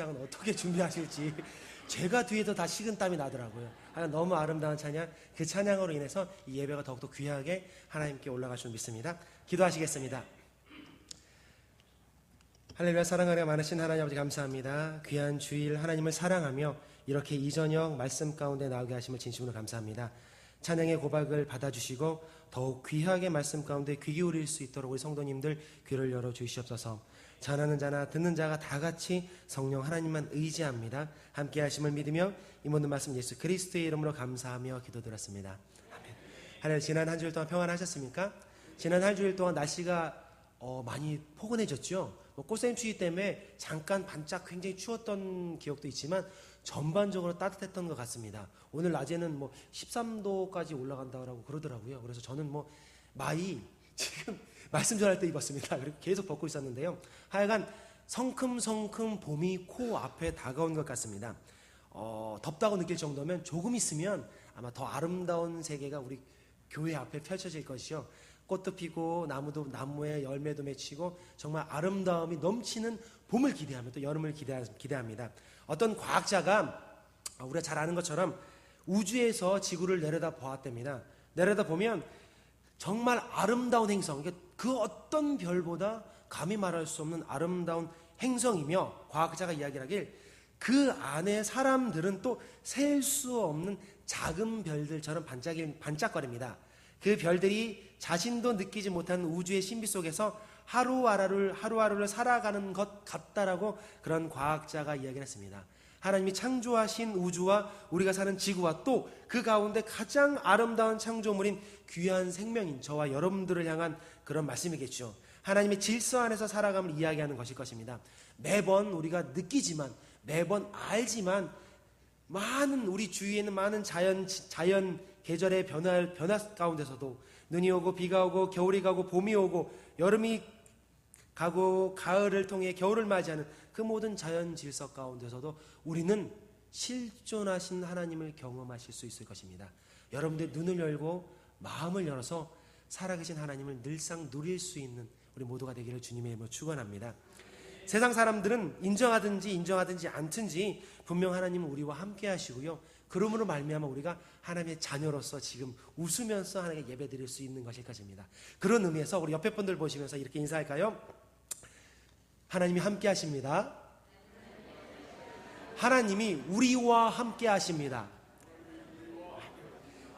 사역장은 어떻게 준비하실지 제가 뒤에도 다 식은땀이 나더라고요. 너무 아름다운 찬양, 그 찬양으로 인해서 이 예배가 더욱더 귀하게 하나님께 올라갈 줄 믿습니다. 기도하시겠습니다. 할렐루야. 사랑하려 많으신 하나님 아버지 감사합니다. 귀한 주일 하나님을 사랑하며 이렇게 이 저녁 말씀 가운데 나오게 하심을 진심으로 감사합니다. 찬양의 고백을 받아주시고 더욱 귀하게 말씀 가운데 귀 기울일 수 있도록 우리 성도님들 귀를 열어주시옵소서. 전하는 자나 듣는 자가 다 같이 성령 하나님만 의지합니다. 함께 하심을 믿으며 이 모든 말씀 예수 그리스도의 이름으로 감사하며 기도드렸습니다. 아멘. 하나님, 지난 한 주일 동안 평안하셨습니까? 지난 한 주일 동안 날씨가 많이 포근해졌죠. 꽃샘 추위 때문에 잠깐 반짝 굉장히 추웠던 기억도 있지만 전반적으로 따뜻했던 것 같습니다. 오늘 낮에는 13도까지 올라간다고 그러더라고요. 그래서 저는 마이 지금 말씀 전할 때 입었습니다. 그리고 계속 벗고 있었는데요. 하여간 성큼성큼 봄이 코 앞에 다가온 것 같습니다. 덥다고 느낄 정도면 조금 있으면 아마 더 아름다운 세계가 우리 교회 앞에 펼쳐질 것이요. 꽃도 피고 나무에 열매도 맺히고 정말 아름다움이 넘치는 봄을 기대하며 또 여름을 기대합니다. 어떤 과학자가 우리가 잘 아는 것처럼 우주에서 지구를 내려다 보았답니다. 내려다 보면 정말 아름다운 행성, 그 어떤 별보다 감히 말할 수 없는 아름다운 행성이며 과학자가 이야기를 하길 그 안에 사람들은 또 셀 수 없는 작은 별들처럼 반짝거립니다. 그 별들이 자신도 느끼지 못하는 우주의 신비 속에서 하루하루를 살아가는 것 같다라고 그런 과학자가 이야기를 했습니다. 하나님이 창조하신 우주와 우리가 사는 지구와 또 그 가운데 가장 아름다운 창조물인 귀한 생명인 저와 여러분들을 향한 그런 말씀이겠죠. 하나님의 질서 안에서 살아감을 이야기하는 것일 것입니다. 매번 우리가 느끼지만 매번 알지만 많은 우리 주위에 있는 많은 자연 계절의 변화 가운데서도 눈이 오고 비가 오고 겨울이 가고 봄이 오고 여름이 가고 가을을 통해 겨울을 맞이하는 그 모든 자연 질서 가운데서도 우리는 실존하신 하나님을 경험하실 수 있을 것입니다. 여러분들 눈을 열고 마음을 열어서 살아계신 하나님을 늘상 누릴 수 있는 우리 모두가 되기를 주님의 이름으로 축원합니다. 세상 사람들은 인정하든지 않든지 분명 하나님은 우리와 함께 하시고요. 그러므로 말미암아 우리가 하나님의 자녀로서 지금 웃으면서 하나님께 예배드릴 수 있는 것일 것입니다. 그런 의미에서 우리 옆에 분들 보시면서 이렇게 인사할까요? 하나님이 함께 하십니다. 하나님이 우리와 함께 하십니다.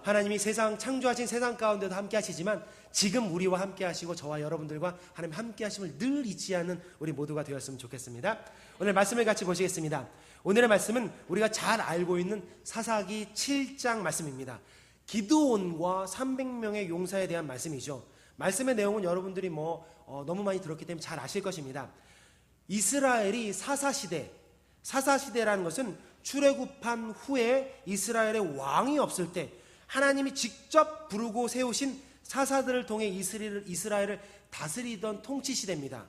하나님이 창조하신 세상 가운데도 함께 하시지만 지금 우리와 함께 하시고 저와 여러분들과 하나님 함께 하심을 늘 잊지 않는 우리 모두가 되었으면 좋겠습니다. 오늘 말씀을 같이 보시겠습니다. 오늘의 말씀은 우리가 잘 알고 있는 사사기 7장 말씀입니다. 기드온과 300명의 용사에 대한 말씀이죠. 말씀의 내용은 여러분들이 너무 많이 들었기 때문에 잘 아실 것입니다. 이스라엘이 사사시대라는 것은 출애굽한 후에 이스라엘의 왕이 없을 때 하나님이 직접 부르고 세우신 사사들을 통해 이스라엘을 다스리던 통치시대입니다.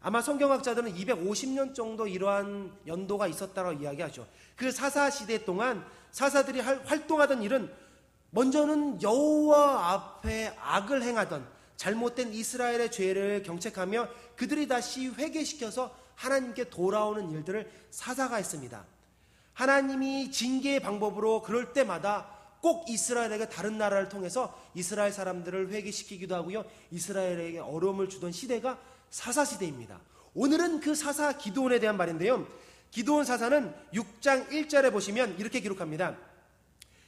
아마 성경학자들은 250년 정도 이러한 연도가 있었다고 이야기하죠. 그 사사시대 동안 사사들이 활동하던 일은 먼저는 여호와 앞에 악을 행하던 잘못된 이스라엘의 죄를 경책하며 그들이 다시 회개시켜서 하나님께 돌아오는 일들을 사사가 했습니다. 하나님이 징계의 방법으로 그럴 때마다 꼭 이스라엘에게 다른 나라를 통해서 이스라엘 사람들을 회개시키기도 하고요. 이스라엘에게 어려움을 주던 시대가 사사시대입니다. 오늘은 그 사사 기드온에 대한 말인데요. 기드온 사사는 6장 1절에 보시면 이렇게 기록합니다.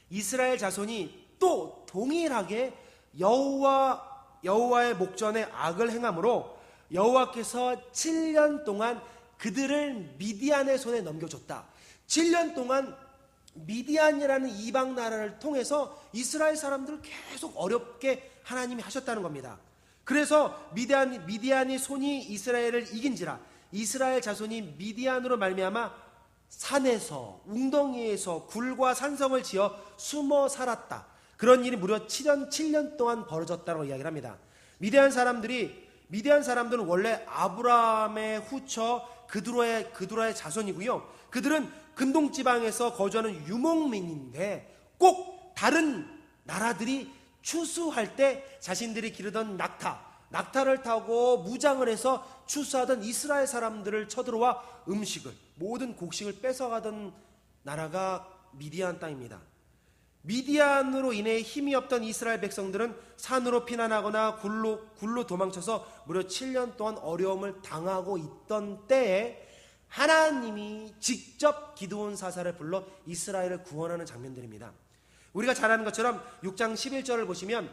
이스라엘 자손이 또 동일하게 여호와의 목전에 악을 행함으로 여호와께서 7년 동안 그들을 미디안의 손에 넘겨줬다. 7년 동안 미디안이라는 이방 나라를 통해서 이스라엘 사람들을 계속 어렵게 하나님이 하셨다는 겁니다. 그래서 미디안이 손이 이스라엘을 이긴지라 이스라엘 자손이 미디안으로 말미암아 산에서 웅덩이에서 굴과 산성을 지어 숨어 살았다. 그런 일이 무려 7년 동안 벌어졌다고 이야기를 합니다. 미디안 사람들은 원래 아브라함의 후처 그두라의 자손이고요. 그들은 근동지방에서 거주하는 유목민인데 꼭 다른 나라들이 추수할 때 자신들이 기르던 낙타를 타고 무장을 해서 추수하던 이스라엘 사람들을 쳐들어와 음식을, 모든 곡식을 뺏어가던 나라가 미디안 땅입니다. 미디안으로 인해 힘이 없던 이스라엘 백성들은 산으로 피난하거나 굴로 도망쳐서 무려 7년 동안 어려움을 당하고 있던 때에 하나님이 직접 기드온 사사를 불러 이스라엘을 구원하는 장면들입니다. 우리가 잘 아는 것처럼 6장 11절을 보시면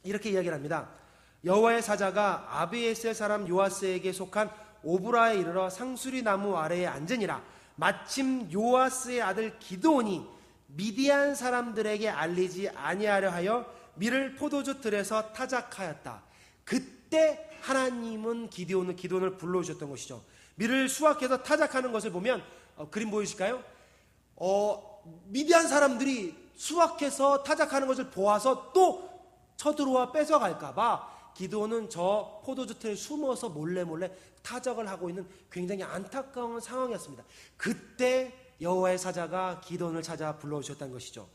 이렇게 이야기를 합니다. 여호와의 사자가 아비에셀 사람 요아스에게 속한 오브라에 이르러 상수리 나무 아래에 앉으니라. 마침 요아스의 아들 기드온이 미디안 사람들에게 알리지 아니하려 하여 밀을 포도주 들에서 타작하였다. 그때 하나님은 기드온을 불러오셨던 것이죠. 밀을 수확해서 타작하는 것을 보면 그림 보이실까요? 미디안 사람들이 수확해서 타작하는 것을 보아서 또 쳐들어와 뺏어갈까봐 기드온은 저 포도주 틀에 숨어서 몰래 타작을 하고 있는 굉장히 안타까운 상황이었습니다. 그때 여호와의 사자가 기드온을 찾아 불러오셨다는 것이죠.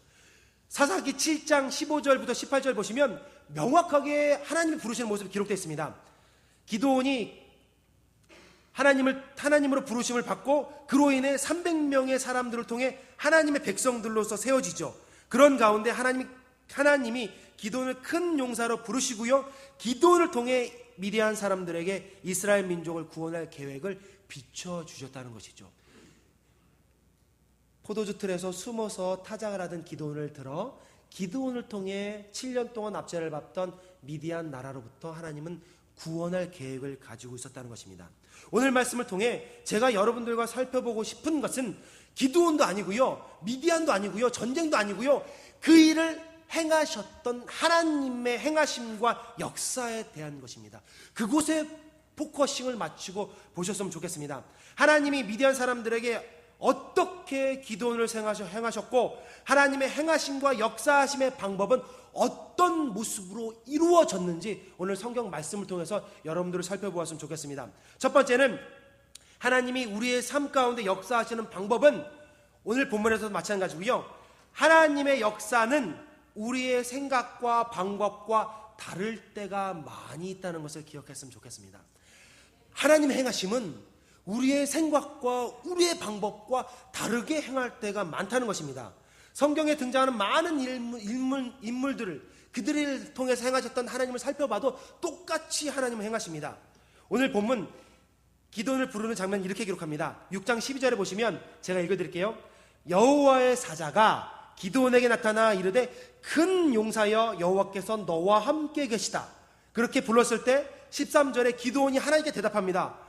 사사기 7장 15절부터 18절 보시면 명확하게 하나님이 부르시는 모습이 기록되어 있습니다. 기드온이 하나님으로 부르심을 받고 그로 인해 300명의 사람들을 통해 하나님의 백성들로서 세워지죠. 그런 가운데 하나님이 기드온을 큰 용사로 부르시고요, 기드온을 통해 미디안 사람들에게 이스라엘 민족을 구원할 계획을 비춰주셨다는 것이죠. 포도주 틀에서 숨어서 타작을 하던 기드온을 들어 기드온을 통해 7년 동안 압제를 받던 미디안 나라로부터 하나님은 구원할 계획을 가지고 있었다는 것입니다. 오늘 말씀을 통해 제가 여러분들과 살펴보고 싶은 것은 기드온도 아니고요, 미디안도 아니고요, 전쟁도 아니고요, 그 일을 행하셨던 하나님의 행하심과 역사에 대한 것입니다. 그곳에 포커싱을 맞추고 보셨으면 좋겠습니다. 하나님이 미디안 사람들에게 어떻게 기드온을 행하셨고 하나님의 행하심과 역사하심의 방법은 어떤 모습으로 이루어졌는지 오늘 성경 말씀을 통해서 여러분들을 살펴보았으면 좋겠습니다. 첫 번째는 하나님이 우리의 삶 가운데 역사하시는 방법은 오늘 본문에서도 마찬가지고요, 하나님의 역사는 우리의 생각과 방법과 다를 때가 많이 있다는 것을 기억했으면 좋겠습니다. 하나님의 행하심은 우리의 생각과 우리의 방법과 다르게 행할 때가 많다는 것입니다. 성경에 등장하는 많은 인물들을 그들을 통해서 행하셨던 하나님을 살펴봐도 똑같이 하나님을 행하십니다. 오늘 본문 기드온을 부르는 장면 이렇게 기록합니다. 6장 12절에 보시면 제가 읽어드릴게요. 여호와의 사자가 기드온에게 나타나 이르되 큰 용사여 여호와께서 너와 함께 계시다. 그렇게 불렀을 때 13절에 기드온이 하나님께 대답합니다.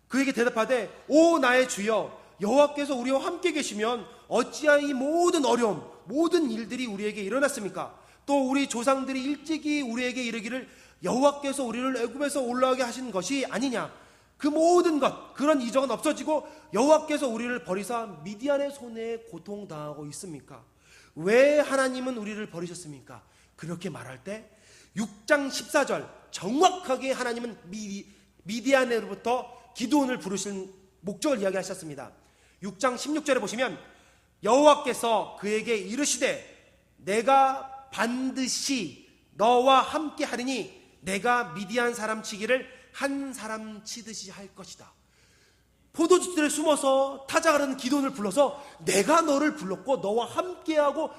그에게 대답하되 오 나의 주여 여호와께서 우리와 함께 계시면 어찌하여 이 모든 어려움 모든 일들이 우리에게 일어났습니까? 또 우리 조상들이 일찍이 우리에게 이르기를 여호와께서 우리를 애굽에서 올라오게 하신 것이 아니냐? 그 모든 것 그런 이적은 없어지고 여호와께서 우리를 버리사 미디안의 손에 고통당하고 있습니까? 왜 하나님은 우리를 버리셨습니까? 그렇게 말할 때 6장 14절 정확하게 하나님은 미디안으로부터 기드온을 부르신 목적을 이야기하셨습니다. 6장 16절에 보시면 여호와께서 그에게 이르시되 내가 반드시 너와 함께 하리니 내가 미디안 사람 치기를 한 사람 치듯이 할 것이다. 포도주들에 숨어서 타작을 하는 기드온을 불러서 내가 너를 불렀고 너와 함께하고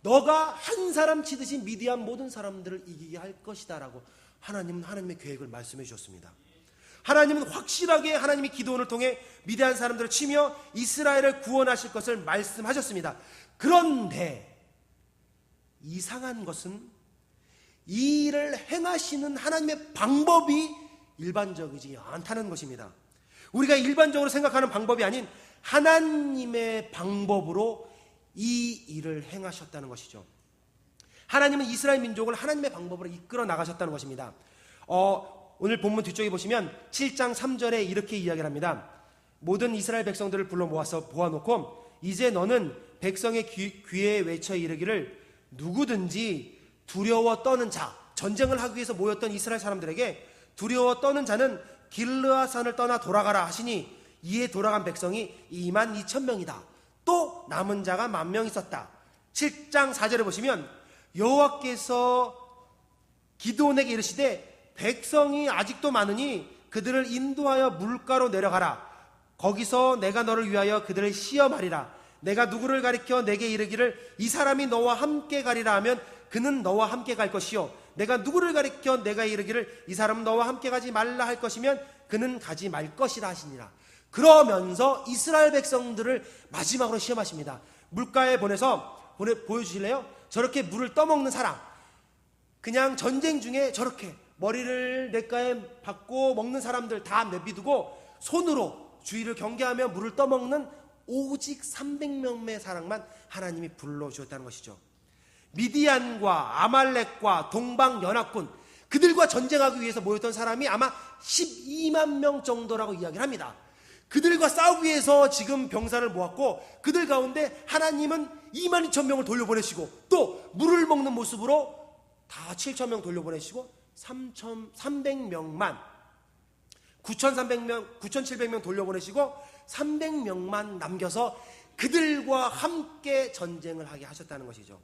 너가 한 사람 치듯이 미디안 모든 사람들을 이기게 할 것이다 라고 하나님은 하나님의 계획을 말씀해 주셨습니다. 하나님은 확실하게 하나님이 기드온을 통해 미디안 사람들을 치며 이스라엘을 구원하실 것을 말씀하셨습니다. 그런데 이상한 것은 이 일을 행하시는 하나님의 방법이 일반적이지 않다는 것입니다. 우리가 일반적으로 생각하는 방법이 아닌 하나님의 방법으로 이 일을 행하셨다는 것이죠. 하나님은 이스라엘 민족을 하나님의 방법으로 이끌어 나가셨다는 것입니다. 오늘 본문 뒤쪽에 보시면 7장 3절에 이렇게 이야기를 합니다. 모든 이스라엘 백성들을 불러 모아서 보아놓고 이제 너는 백성의 귀에 외쳐 이르기를 누구든지 두려워 떠는 자, 전쟁을 하기 위해서 모였던 이스라엘 사람들에게 두려워 떠는 자는 길르앗산을 떠나 돌아가라 하시니 이에 돌아간 백성이 22,000명이다. 또 남은 자가 10,000명 있었다. 7장 4절에 보시면 여호와께서 기드온에게 이르시되 백성이 아직도 많으니 그들을 인도하여 물가로 내려가라. 거기서 내가 너를 위하여 그들을 시험하리라. 내가 누구를 가리켜 내게 이르기를 이 사람이 너와 함께 가리라 하면 그는 너와 함께 갈 것이요, 내가 누구를 가리켜 내가 이르기를 이 사람은 너와 함께 가지 말라 할 것이면 그는 가지 말 것이라 하시니라. 그러면서 이스라엘 백성들을 마지막으로 시험하십니다. 물가에 보내서 보여주실래요? 저렇게 물을 떠먹는 사람, 그냥 전쟁 중에 저렇게 머리를 냇가에 박고 먹는 사람들 다 내비두고 손으로 주위를 경계하며 물을 떠먹는 오직 300명의 사람만 하나님이 불러주었다는 것이죠. 미디안과 아말렉과 동방연합군, 그들과 전쟁하기 위해서 모였던 사람이 아마 12만 명 정도라고 이야기를 합니다. 그들과 싸우기 위해서 지금 병사를 모았고, 그들 가운데 하나님은 2만 2천 명을 돌려보내시고, 또 물을 먹는 모습으로 다 7천 명 돌려보내시고 300명만 9,300명 9,700명 돌려보내시고 300명만 남겨서 그들과 함께 전쟁을 하게 하셨다는 것이죠.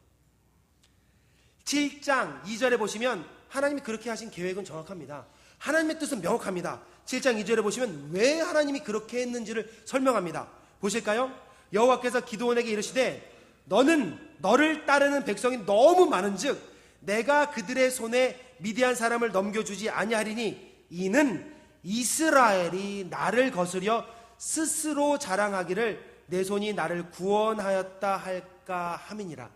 7장 2절에 보시면 하나님이 그렇게 하신 계획은 정확합니다. 하나님의 뜻은 명확합니다. 7장 2절에 보시면 왜 하나님이 그렇게 했는지를 설명합니다. 보실까요? 여호와께서 기드온에게 이르시되 너는 너를 따르는 백성이 너무 많은즉 내가 그들의 손에 미디안 사람을 넘겨주지 아니하리니 이는 이스라엘이 나를 거스려 스스로 자랑하기를 내 손이 나를 구원하였다 할까 함이니라.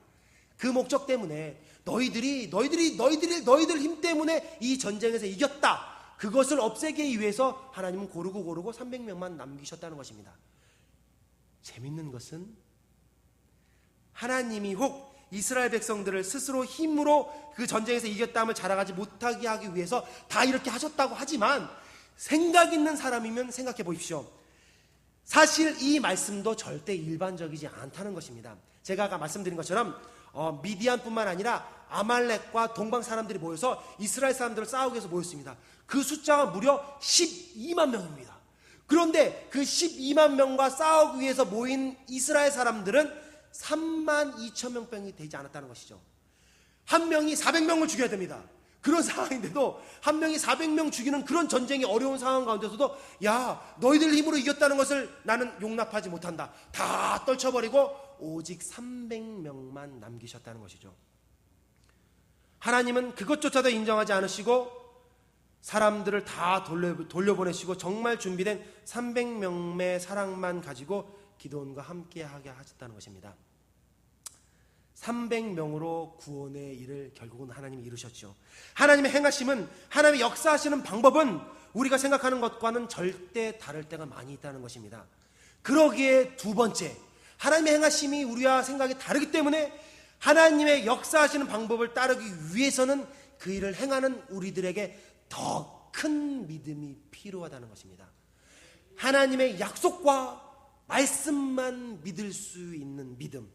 그 목적 때문에 너희들 힘 때문에 이 전쟁에서 이겼다, 그것을 없애기 위해서 하나님은 고르고 300명만 남기셨다는 것입니다. 재밌는 것은 하나님이 혹 이스라엘 백성들을 스스로 힘으로 그 전쟁에서 이겼다함을 자랑하지 못하게 하기 위해서 다 이렇게 하셨다고 하지만, 생각 있는 사람이면 생각해 보십시오. 사실 이 말씀도 절대 일반적이지 않다는 것입니다. 제가 아까 말씀드린 것처럼 미디안뿐만 아니라 아말렉과 동방 사람들이 모여서 이스라엘 사람들을 싸우기 위해서 모였습니다. 그 숫자가 무려 12만 명입니다. 그런데 그 12만 명과 싸우기 위해서 모인 이스라엘 사람들은 3만 2천 명병이 되지 않았다는 것이죠. 한 명이 400명을 죽여야 됩니다. 그런 상황인데도 한 명이 400명 죽이는 그런 전쟁이 어려운 상황 가운데서도 야, 너희들 힘으로 이겼다는 것을 나는 용납하지 못한다, 다 떨쳐버리고 오직 300명만 남기셨다는 것이죠. 하나님은 그것조차도 인정하지 않으시고 사람들을 다 돌려보내시고 정말 준비된 300명의 사랑만 가지고 기드온과 함께하게 하셨다는 것입니다. 300명으로 구원의 일을 결국은 하나님이 이루셨죠. 하나님의 행하심은, 하나님의 역사하시는 방법은 우리가 생각하는 것과는 절대 다를 때가 많이 있다는 것입니다. 그러기에 두 번째, 하나님의 행하심이 우리와 생각이 다르기 때문에 하나님의 역사하시는 방법을 따르기 위해서는 그 일을 행하는 우리들에게 더 큰 믿음이 필요하다는 것입니다. 하나님의 약속과 말씀만 믿을 수 있는 믿음,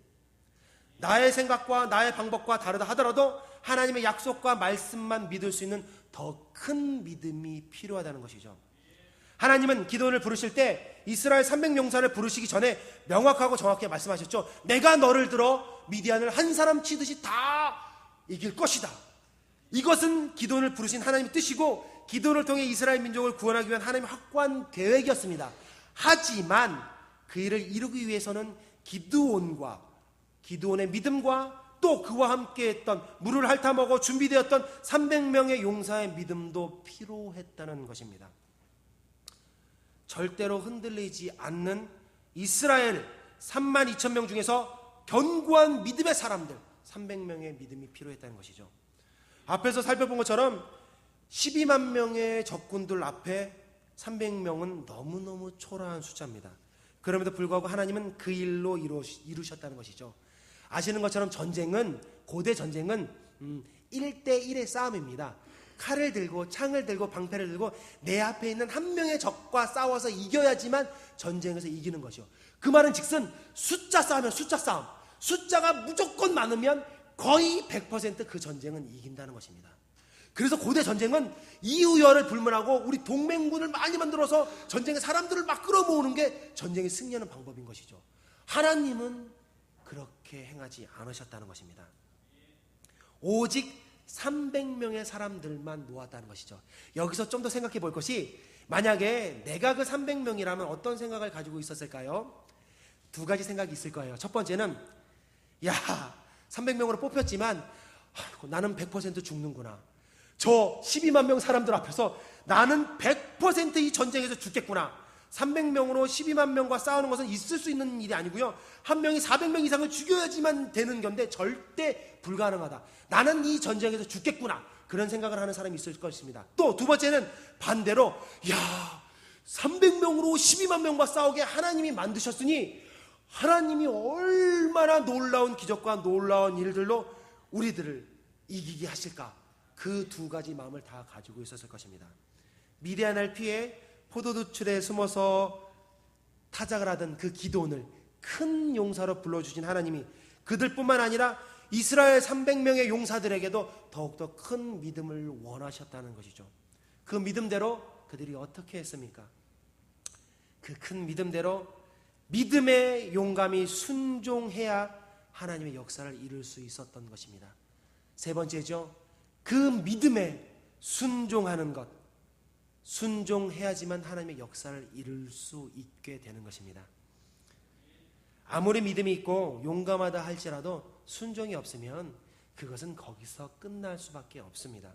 나의 생각과 나의 방법과 다르다 하더라도 하나님의 약속과 말씀만 믿을 수 있는 더 큰 믿음이 필요하다는 것이죠. 하나님은 기드온을 부르실 때 이스라엘 300명사를 부르시기 전에 명확하고 정확하게 말씀하셨죠. 내가 너를 들어 미디안을 한 사람 치듯이 다 이길 것이다. 이것은 기드온을 부르신 하나님의 뜻이고 기드온을 통해 이스라엘 민족을 구원하기 위한 하나님의 확고한 계획이었습니다. 하지만 그 일을 이루기 위해서는 기드온의 믿음과 또 그와 함께했던 물을 핥아먹어 준비되었던 300명의 용사의 믿음도 필요했다는 것입니다. 절대로 흔들리지 않는 이스라엘 3만 2천 명 중에서 견고한 믿음의 사람들 300명의 믿음이 필요했다는 것이죠. 앞에서 살펴본 것처럼 12만 명의 적군들 앞에 300명은 너무너무 초라한 숫자입니다. 그럼에도 불구하고 하나님은 그 일로 이루셨다는 것이죠. 아시는 것처럼 고대 전쟁은 1대1의 싸움입니다. 칼을 들고 창을 들고 방패를 들고 내 앞에 있는 한 명의 적과 싸워서 이겨야지만 전쟁에서 이기는 것이요. 그 말은 즉슨 숫자 싸움이면 숫자 싸움. 숫자가 무조건 많으면 거의 100% 그 전쟁은 이긴다는 것입니다. 그래서 고대 전쟁은 이유열을 불문하고 우리 동맹군을 많이 만들어서 전쟁에 사람들을 막 끌어모으는 게 전쟁에 승리하는 방법인 것이죠. 하나님은 그렇게 행하지 않으셨다는 것입니다. 오직 300명의 사람들만 모았다는 것이죠. 여기서 좀 더 생각해 볼 것이, 만약에 내가 그 300명이라면 어떤 생각을 가지고 있었을까요? 두 가지 생각이 있을 거예요. 첫 번째는, 야, 300명으로 뽑혔지만 나는 100% 죽는구나. 저 12만 명 사람들 앞에서 나는 100% 이 전쟁에서 죽겠구나. 300명으로 12만 명과 싸우는 것은 있을 수 있는 일이 아니고요, 한 명이 400명 이상을 죽여야지만 되는 건데 절대 불가능하다. 나는 이 전쟁에서 죽겠구나. 그런 생각을 하는 사람이 있을 것입니다. 또 두 번째는 반대로, 야, 300명으로 12만 명과 싸우게 하나님이 만드셨으니 하나님이 얼마나 놀라운 기적과 놀라운 일들로 우리들을 이기게 하실까. 그 두 가지 마음을 다 가지고 있었을 것입니다. 미디안을 피해 포도두출에 숨어서 타작을 하던 그 기드온을 큰 용사로 불러주신 하나님이 그들뿐만 아니라 이스라엘 300명의 용사들에게도 더욱더 큰 믿음을 원하셨다는 것이죠. 그 믿음대로 그들이 어떻게 했습니까? 그 큰 믿음대로 믿음의 용감이 순종해야 하나님의 역사를 이룰 수 있었던 것입니다. 세 번째죠. 그 믿음에 순종하는 것. 순종해야지만 하나님의 역사를 이룰 수 있게 되는 것입니다. 아무리 믿음이 있고 용감하다 할지라도 순종이 없으면 그것은 거기서 끝날 수밖에 없습니다.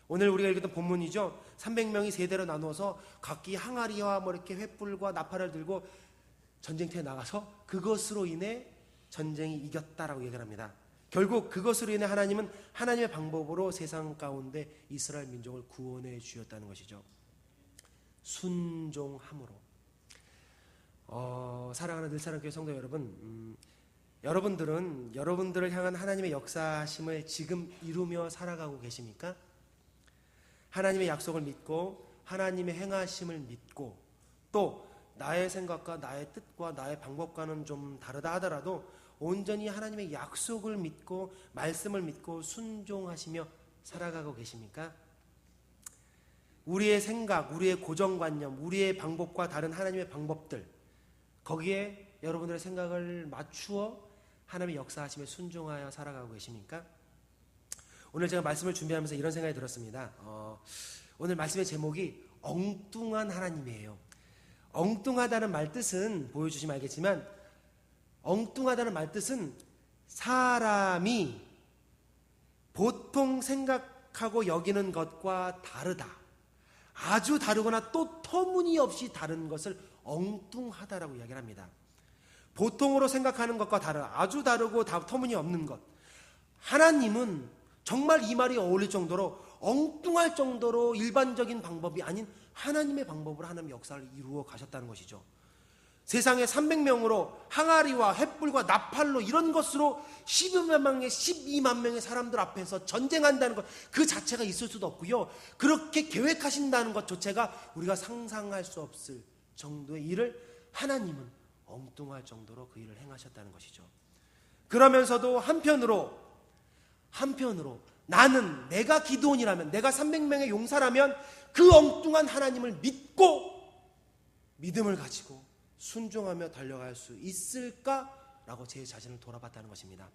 오늘 우리가 읽었던 본문이죠. 300명이 세대로 나누어서 각기 항아리와 이렇게 횃불과 나팔을 들고 전쟁터에 나가서 그것으로 인해 전쟁이 이겼다라고 얘기를 합니다. 결국 그것으로 인해 하나님은 하나님의 방법으로 세상 가운데 이스라엘 민족을 구원해 주셨다는 것이죠. 순종함으로. 사랑하는 늘사랑교회 성도 여러분, 여러분들은 여러분들을 향한 하나님의 역사심을 지금 이루며 살아가고 계십니까? 하나님의 약속을 믿고 하나님의 행하심을 믿고 또 나의 생각과 나의 뜻과 나의 방법과는 좀 다르다 하더라도 온전히 하나님의 약속을 믿고 말씀을 믿고 순종하시며 살아가고 계십니까? 우리의 생각, 우리의 고정관념, 우리의 방법과 다른 하나님의 방법들, 거기에 여러분들의 생각을 맞추어 하나님의 역사하심에 순종하여 살아가고 계십니까? 오늘 제가 말씀을 준비하면서 이런 생각이 들었습니다. 오늘 말씀의 제목이 엉뚱한 하나님이에요. 엉뚱하다는 말뜻은 보여주시면 알겠지만, 엉뚱하다는 말뜻은 사람이 보통 생각하고 여기는 것과 다르다, 아주 다르거나 또 터무니없이 다른 것을 엉뚱하다라고 이야기를 합니다. 보통으로 생각하는 것과 아주 다르고 터무니없는 것. 하나님은 정말 이 말이 어울릴 정도로 엉뚱할 정도로 일반적인 방법이 아닌 하나님의 방법으로 하나님의 역사를 이루어 가셨다는 것이죠. 세상에 300명으로 항아리와 횃불과 나팔로 이런 것으로 12만 명의 사람들 앞에서 전쟁한다는 것, 그 자체가 있을 수도 없고요, 그렇게 계획하신다는 것조차가 우리가 상상할 수 없을 정도의 일을 하나님은 엉뚱할 정도로 그 일을 행하셨다는 것이죠. 그러면서도 한편으로 나는, 내가 기드온이라면, 내가 300명의 용사라면 그 엉뚱한 하나님을 믿고 믿음을 가지고 순종하며 달려갈 수 있을까라고 제 자신을 돌아봤다는 것입니다.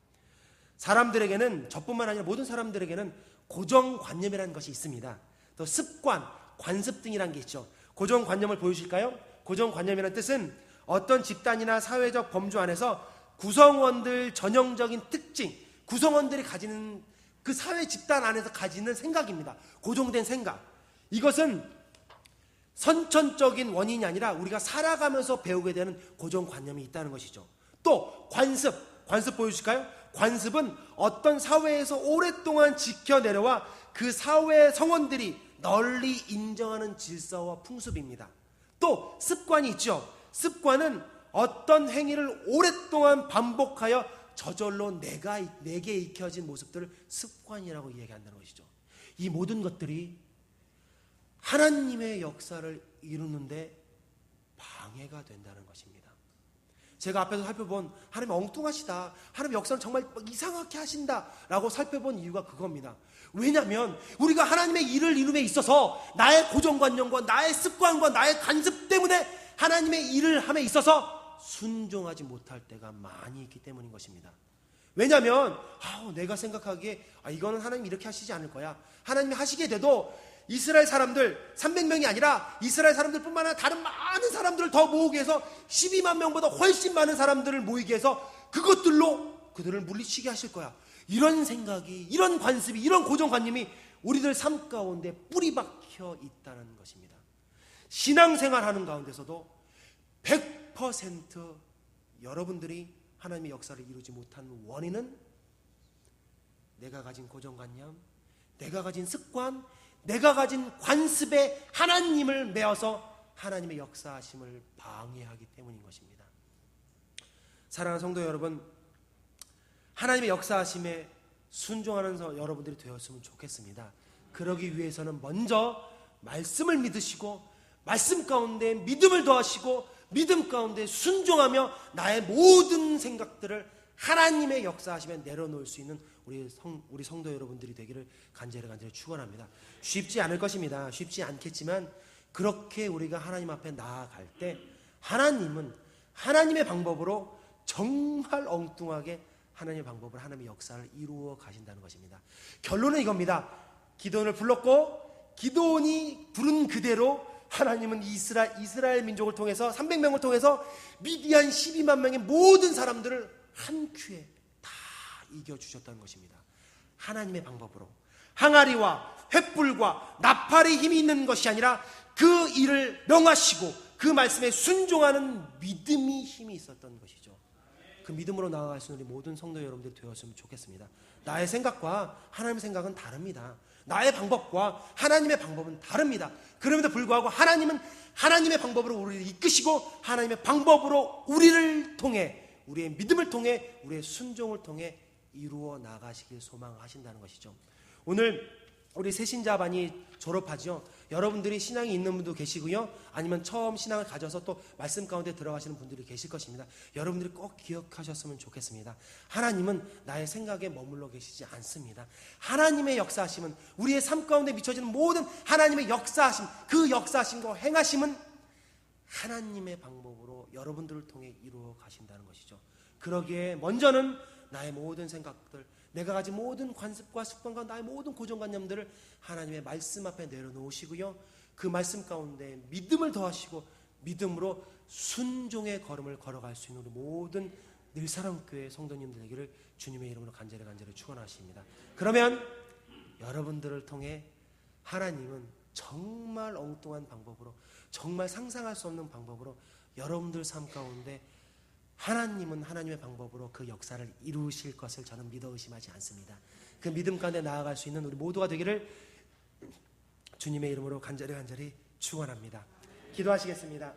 사람들에게는, 저뿐만 아니라 모든 사람들에게는 고정관념이라는 것이 있습니다. 또 습관, 관습 등이라는 게 있죠. 고정관념을 보여주실까요? 고정관념이라는 뜻은 어떤 집단이나 사회적 범주 안에서 구성원들 전형적인 특징, 구성원들이 가지는 그 사회 집단 안에서 가지는 생각입니다. 고정된 생각. 이것은 선천적인 원인이 아니라 우리가 살아가면서 배우게 되는 고정관념이 있다는 것이죠. 또 관습 보여주실까요? 관습은 어떤 사회에서 오랫동안 지켜내려와 그 사회의 성원들이 널리 인정하는 질서와 풍습입니다. 또 습관이 있죠. 습관은 어떤 행위를 오랫동안 반복하여 저절로 내게 익혀진 모습들을 습관이라고 이야기한다는 것이죠. 이 모든 것들이 하나님의 역사를 이루는데 방해가 된다는 것입니다. 제가 앞에서 살펴본 하나님 엉뚱하시다, 하나님 역사를 정말 이상하게 하신다라고 살펴본 이유가 그겁니다. 왜냐하면 우리가 하나님의 일을 이룸에 있어서 나의 고정관념과 나의 습관과 나의 간섭 때문에 하나님의 일을 함에 있어서 순종하지 못할 때가 많이 있기 때문인 것입니다. 왜냐하면 내가 생각하기에 이거는 하나님이 이렇게 하시지 않을 거야. 하나님이 하시게 돼도 이스라엘 사람들 300명이 아니라 이스라엘 사람들뿐만 아니라 다른 많은 사람들을 더 모으기 위해서 12만 명보다 훨씬 많은 사람들을 모이게 해서 그것들로 그들을 물리치게 하실 거야. 이런 생각이, 이런 관습이, 이런 고정관념이 우리들 삶 가운데 뿌리 박혀 있다는 것입니다. 신앙생활하는 가운데서도 100% 여러분들이 하나님의 역사를 이루지 못한 원인은 내가 가진 고정관념, 내가 가진 습관, 내가 가진 관습에 하나님을 메어서 하나님의 역사하심을 방해하기 때문인 것입니다. 사랑하는 성도 여러분, 하나님의 역사하심에 순종하는 여러분들이 되었으면 좋겠습니다. 그러기 위해서는 먼저 말씀을 믿으시고 말씀 가운데 믿음을 더하시고 믿음 가운데 순종하며 나의 모든 생각들을 하나님의 역사하심에 내려놓을 수 있는 우리 성도 여러분들이 되기를 간절히 축원합니다. 쉽지 않을 것입니다. 쉽지 않겠지만 그렇게 우리가 하나님 앞에 나아갈 때 하나님은 하나님의 방법으로 정말 엉뚱하게 하나님의 방법으로 하나님의 역사를 이루어 가신다는 것입니다. 결론은 이겁니다. 기드온을 불렀고 기드온이 부른 그대로 하나님은 이스라엘 민족을 통해서 300명을 통해서 미디안 12만 명의 모든 사람들을 한 큐에 다 이겨주셨다는 것입니다. 하나님의 방법으로 항아리와 횃불과 나팔의 힘이 있는 것이 아니라 그 일을 명하시고 그 말씀에 순종하는 믿음이 힘이 있었던 것이죠. 그 믿음으로 나아갈 수 있는 우리 모든 성도 여러분들이 되었으면 좋겠습니다. 나의 생각과 하나님의 생각은 다릅니다. 나의 방법과 하나님의 방법은 다릅니다. 그럼에도 불구하고 하나님은 하나님의 방법으로 우리를 이끄시고 하나님의 방법으로 우리를 통해 우리의 믿음을 통해 우리의 순종을 통해 이루어 나가시길 소망하신다는 것이죠. 오늘 우리 새신자반이 졸업하죠. 여러분들이 신앙이 있는 분도 계시고요. 아니면 처음 신앙을 가져서 또 말씀 가운데 들어가시는 분들이 계실 것입니다. 여러분들이 꼭 기억하셨으면 좋겠습니다. 하나님은 나의 생각에 머물러 계시지 않습니다. 하나님의 역사하심은 우리의 삶 가운데 미쳐지는 모든 하나님의 역사하심, 그 역사하심과 행하심은 하나님의 방법으로 여러분들을 통해 이루어 가신다는 것이죠. 그러기에 먼저는 나의 모든 생각들, 내가 가진 모든 관습과 습관과 나의 모든 고정관념들을 하나님의 말씀 앞에 내려놓으시고요. 그 말씀 가운데 믿음을 더하시고 믿음으로 순종의 걸음을 걸어갈 수 있는 우리 모든 늘사랑교회 성도님들 되기를 주님의 이름으로 간절히 축원하십니다. 그러면 여러분들을 통해 하나님은 정말 엉뚱한 방법으로, 정말 상상할 수 없는 방법으로 여러분들 삶 가운데 하나님은 하나님의 방법으로 그 역사를 이루실 것을 저는 믿어 의심하지 않습니다. 그 믿음 가운데 나아갈 수 있는 우리 모두가 되기를 주님의 이름으로 간절히 축원합니다. 기도하시겠습니다.